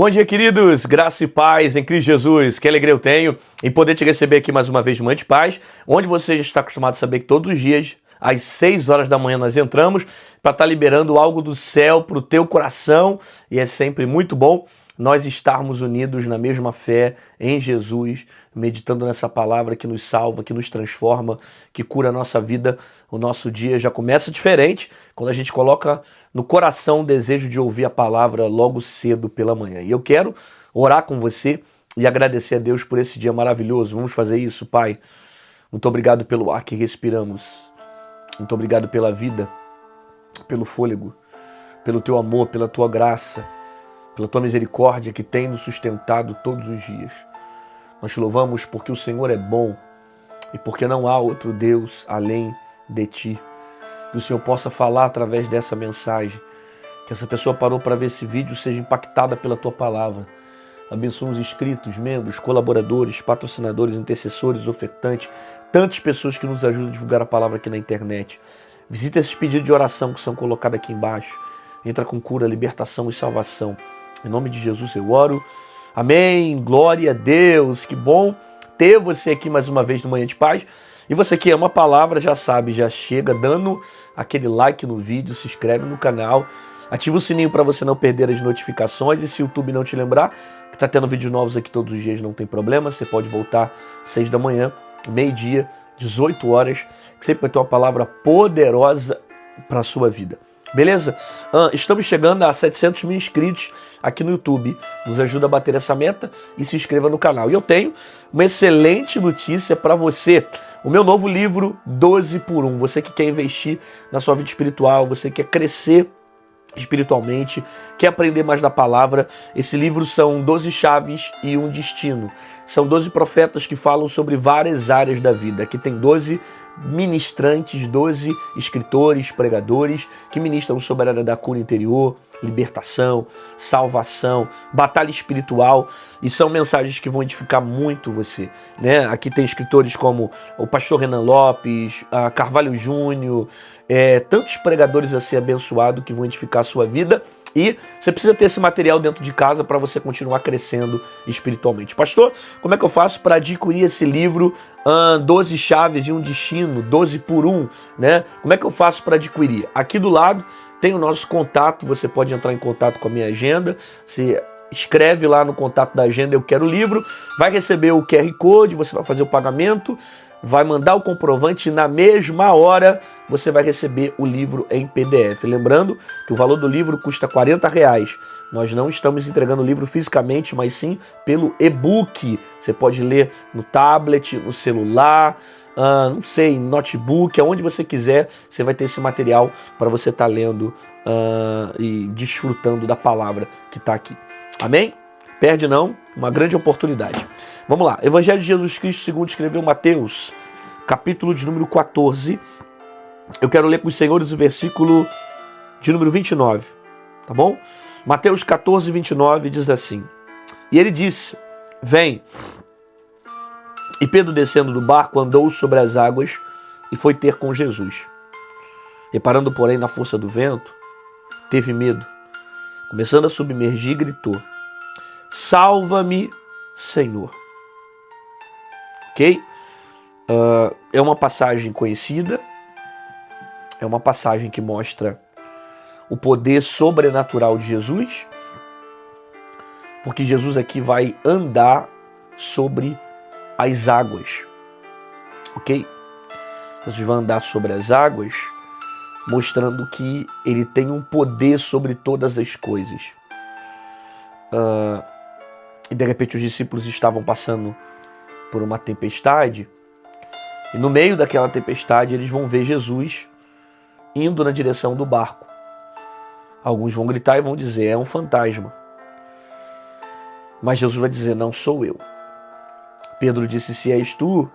Bom dia, queridos, graça e paz em Cristo Jesus. Que alegria eu tenho em poder te receber aqui mais uma vez no Manhã de Paz, onde você já está acostumado a saber que todos os dias, às 6 horas da manhã, nós entramos para estar liberando algo do céu para o teu coração, e é sempre muito bom nós estarmos unidos na mesma fé em Jesus, meditando nessa palavra que nos salva, que nos transforma, que cura a nossa vida. O nosso dia já começa diferente quando a gente coloca no coração o desejo de ouvir a palavra logo cedo pela manhã. E eu quero orar com você e agradecer a Deus por esse dia maravilhoso. Vamos fazer isso, Pai. Muito obrigado pelo ar que respiramos. Muito obrigado pela vida, pelo fôlego, pelo teu amor, pela tua graça, pela tua misericórdia que tem nos sustentado todos os dias. Nós te louvamos porque o Senhor é bom e porque não há outro Deus além de ti. Que o Senhor possa falar através dessa mensagem, que essa pessoa parou para ver esse vídeo seja impactada pela tua palavra. Abençoa os inscritos, membros, colaboradores, patrocinadores, intercessores, ofertantes, tantas pessoas que nos ajudam a divulgar a palavra aqui na internet. Visita esses pedidos de oração que são colocados aqui embaixo. Entra com cura, libertação e salvação. Em nome de Jesus eu oro. Amém. Glória a Deus. Que bom ter você aqui mais uma vez no Manhã de Paz. E você que ama a palavra já sabe, já chega dando aquele like no vídeo, se inscreve no canal, ativa o sininho para você não perder as notificações. E se o YouTube não te lembrar que está tendo vídeos novos aqui todos os dias, não tem problema. Você pode voltar 6 da manhã, meio-dia, 18 horas, que sempre vai ter uma palavra poderosa para a sua vida. Beleza? Estamos chegando a 700 mil inscritos aqui no YouTube. Nos ajuda a bater essa meta e se inscreva no canal. E eu tenho uma excelente notícia para você. O meu novo livro, 12 por 1. Você que quer investir na sua vida espiritual, você que quer crescer espiritualmente, quer aprender mais da palavra. Esse livro são 12 chaves e um destino. São 12 profetas que falam sobre várias áreas da vida. Aqui tem 12 ministrantes, 12 escritores, pregadores que ministram sobre a área da cura interior, libertação, salvação, batalha espiritual, e são mensagens que vão edificar muito você, né? Aqui tem escritores como o pastor Renan Lopes, a Carvalho Júnior, tantos pregadores a ser abençoados que vão edificar a sua vida, e você precisa ter esse material dentro de casa para você continuar crescendo espiritualmente. Pastor, como é que eu faço para adquirir esse livro, 12 chaves e um destino, 12 por 1, né? Como é que eu faço para adquirir? Aqui do lado tem o nosso contato, você pode entrar em contato com a minha agenda, você escreve lá no contato da agenda, eu quero o livro, vai receber o QR Code, você vai fazer o pagamento, vai mandar o comprovante e na mesma hora você vai receber o livro em PDF. Lembrando que o valor do livro custa R$40. Nós não estamos entregando o livro fisicamente, mas sim pelo e-book. Você pode ler no tablet, no celular, não sei, notebook, aonde você quiser, você vai ter esse material para você estar lendo e desfrutando da palavra que está aqui. Amém? Perde não, uma grande oportunidade. Vamos lá, Evangelho de Jesus Cristo segundo escreveu Mateus, capítulo de número 14. Eu quero ler com os senhores o versículo de número 29, tá bom? Mateus 14, 29 diz assim: E ele disse, vem. E Pedro, descendo do barco, andou sobre as águas e foi ter com Jesus. Reparando, porém, na força do vento, teve medo. Começando a submergir, gritou, salva-me, Senhor. Ok? É uma passagem conhecida, é uma passagem que mostra o poder sobrenatural de Jesus, porque Jesus aqui vai andar sobre as águas, ok? Jesus vai andar sobre as águas, mostrando que ele tem um poder sobre todas as coisas. E de repente os discípulos estavam passando por uma tempestade, e no meio daquela tempestade eles vão ver Jesus indo na direção do barco. Alguns vão gritar e vão dizer, é um fantasma. Mas Jesus vai dizer, não sou eu. Pedro disse, se és tu,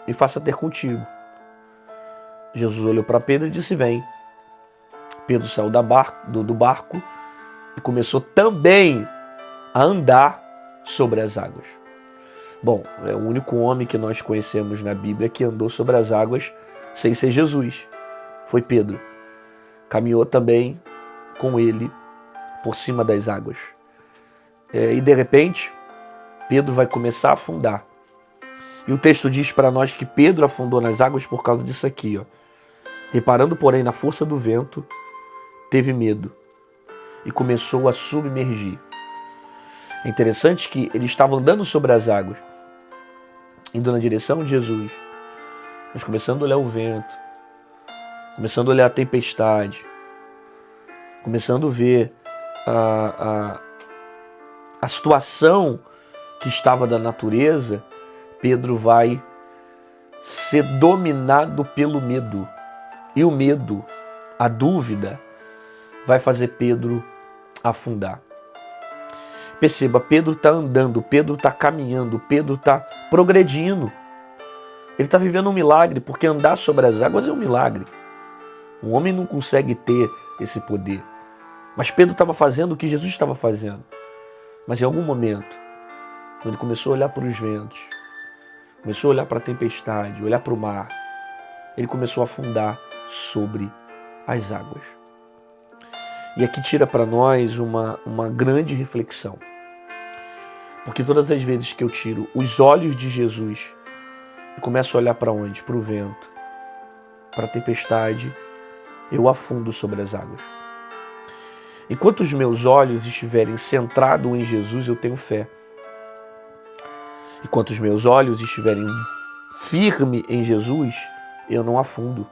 me faça ter contigo. Jesus olhou para Pedro e disse, vem. Pedro saiu do barco e começou também a andar sobre as águas. Bom, é o único homem que nós conhecemos na Bíblia que andou sobre as águas sem ser Jesus. Foi Pedro. Caminhou também com ele por cima das águas. E de repente, Pedro vai começar a afundar. E o texto diz para nós que Pedro afundou nas águas por causa disso aqui, ó. Reparando, porém, na força do vento, teve medo e começou a submergir. É interessante que ele estava andando sobre as águas, indo na direção de Jesus, mas começando a olhar o vento, começando a olhar a tempestade, começando a ver a situação que estava da natureza, Pedro vai ser dominado pelo medo. E o medo, a dúvida, vai fazer Pedro afundar. Perceba, Pedro está andando, Pedro está caminhando, Pedro está progredindo. Ele está vivendo um milagre, porque andar sobre as águas é um milagre. Um homem não consegue ter esse poder. Mas Pedro estava fazendo o que Jesus estava fazendo. Mas em algum momento, quando ele começou a olhar para os ventos, começou a olhar para a tempestade, olhar para o mar, ele começou a afundar sobre as águas. E aqui tira para nós uma grande reflexão. Porque todas as vezes que eu tiro os olhos de Jesus e começo a olhar para onde? Para o vento, para a tempestade, eu afundo sobre as águas. Enquanto os meus olhos estiverem centrados em Jesus, eu tenho fé. Enquanto os meus olhos estiverem firmes em Jesus, eu não afundo.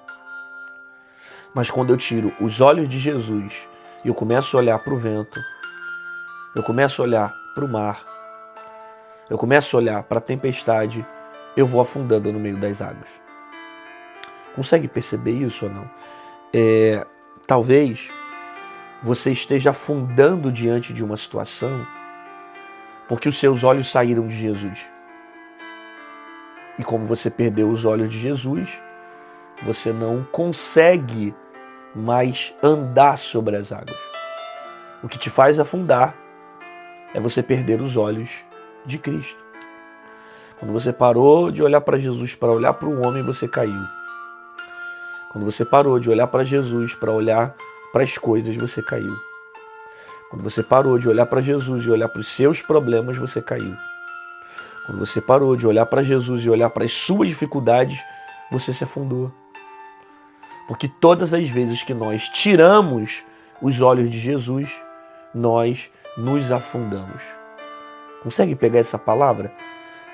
Mas quando eu tiro os olhos de Jesus e eu começo a olhar para o vento, eu começo a olhar para o mar, eu começo a olhar para a tempestade, eu vou afundando no meio das águas. Consegue perceber isso ou não? Talvez você esteja afundando diante de uma situação porque os seus olhos saíram de Jesus. E como você perdeu os olhos de Jesus, você não consegue mais andar sobre as águas. O que te faz afundar é você perder os olhos de Cristo. Quando você parou de olhar para Jesus para olhar para o homem, você caiu. Quando você parou de olhar para Jesus para olhar para as coisas, você caiu. Quando você parou de olhar para Jesus e olhar para os seus problemas, você caiu. Quando você parou de olhar para Jesus e olhar para as suas dificuldades, você se afundou. Porque todas as vezes que nós tiramos os olhos de Jesus, nós nos afundamos. Consegue pegar essa palavra?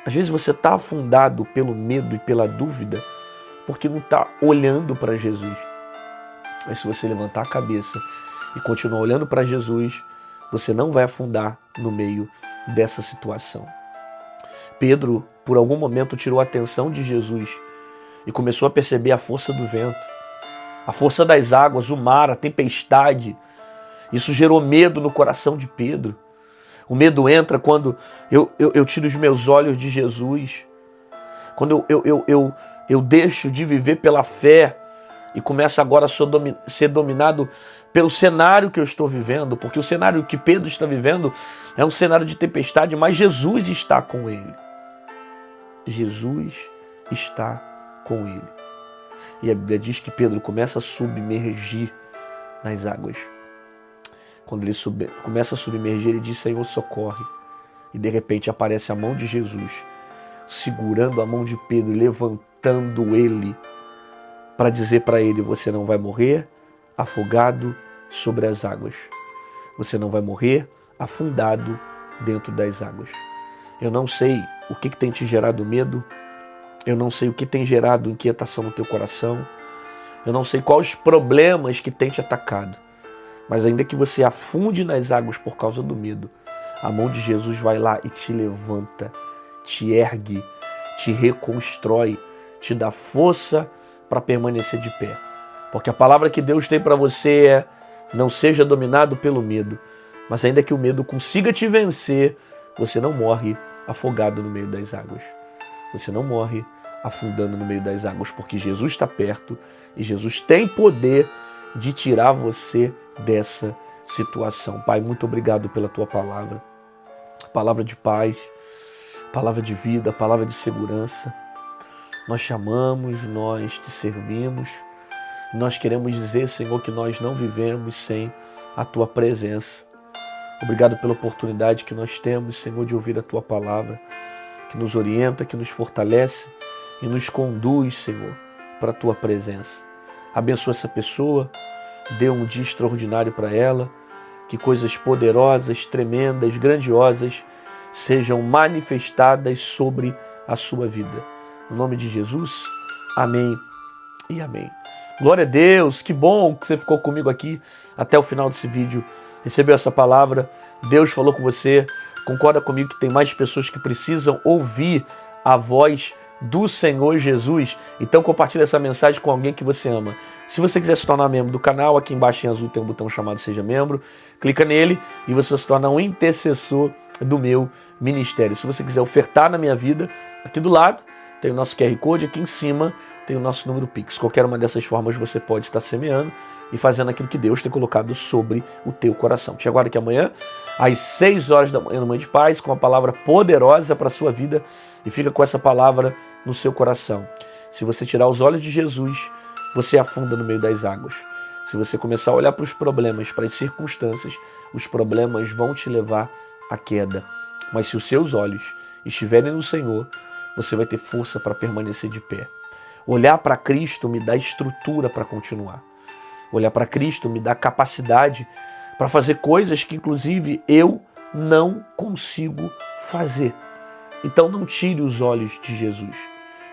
Às vezes você está afundado pelo medo e pela dúvida porque não está olhando para Jesus. Mas se você levantar a cabeça e continuar olhando para Jesus, você não vai afundar no meio dessa situação. Pedro, por algum momento, tirou a atenção de Jesus e começou a perceber a força do vento, a força das águas, o mar, a tempestade. Isso gerou medo no coração de Pedro. O medo entra quando eu tiro os meus olhos de Jesus, quando eu deixo de viver pela fé e começo agora a ser dominado pelo cenário que eu estou vivendo, porque o cenário que Pedro está vivendo é um cenário de tempestade, mas Jesus está com ele. Jesus está com ele. E a Bíblia diz que Pedro começa a submergir nas águas. Quando ele começa a submergir, ele diz: Senhor, socorre. E de repente aparece a mão de Jesus, segurando a mão de Pedro e levantando ele para dizer para ele: você não vai morrer afogado sobre as águas. Você não vai morrer afundado dentro das águas. Eu não sei o que tem te gerado medo. Eu não sei o que tem gerado inquietação no teu coração. Eu não sei quais os problemas que tem te atacado. Mas ainda que você afunde nas águas por causa do medo, a mão de Jesus vai lá e te levanta, te ergue, te reconstrói, te dá força para permanecer de pé. Porque a palavra que Deus tem para você é: não seja dominado pelo medo, mas ainda que o medo consiga te vencer, você não morre afogado no meio das águas. Você não morre afundando no meio das águas, porque Jesus está perto e Jesus tem poder de tirar você dessa situação. Pai, muito obrigado pela tua palavra. Palavra de paz, palavra de vida, palavra de segurança. Nós te amamos, nós te servimos. Nós queremos dizer, Senhor, que nós não vivemos sem a tua presença. Obrigado pela oportunidade que nós temos, Senhor, de ouvir a Tua palavra, que nos orienta, que nos fortalece e nos conduz, Senhor, para a Tua presença. Abençoa essa pessoa, dê um dia extraordinário para ela, que coisas poderosas, tremendas, grandiosas sejam manifestadas sobre a sua vida. No nome de Jesus, amém e amém. Glória a Deus, que bom que você ficou comigo aqui até o final desse vídeo, recebeu essa palavra, Deus falou com você, concorda comigo que tem mais pessoas que precisam ouvir a voz do Senhor Jesus, então compartilhe essa mensagem com alguém que você ama. Se você quiser se tornar membro do canal, aqui embaixo em azul tem um botão chamado Seja Membro, clica nele e você vai se tornar um intercessor do meu ministério. Se você quiser ofertar na minha vida, aqui do lado tem o nosso QR Code, aqui em cima tem o nosso número Pix. Qualquer uma dessas formas você pode estar semeando e fazendo aquilo que Deus tem colocado sobre o teu coração. Te aguardo aqui amanhã, às 6 horas da manhã no Manhã de Paz, com uma palavra poderosa para a sua vida e fica com essa palavra no seu coração. Se você tirar os olhos de Jesus, você afunda no meio das águas. Se você começar a olhar para os problemas, para as circunstâncias, os problemas vão te levar à queda. Mas se os seus olhos estiverem no Senhor, você vai ter força para permanecer de pé. Olhar para Cristo me dá estrutura para continuar. Olhar para Cristo me dá capacidade para fazer coisas que, inclusive, eu não consigo fazer. Então não tire os olhos de Jesus.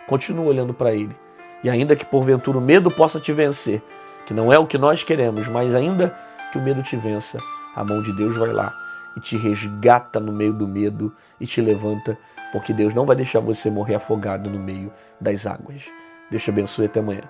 Continue olhando para Ele. E ainda que porventura o medo possa te vencer, que não é o que nós queremos, mas ainda que o medo te vença, a mão de Deus vai lá e te resgata no meio do medo e te levanta, porque Deus não vai deixar você morrer afogado no meio das águas. Deus te abençoe, até amanhã.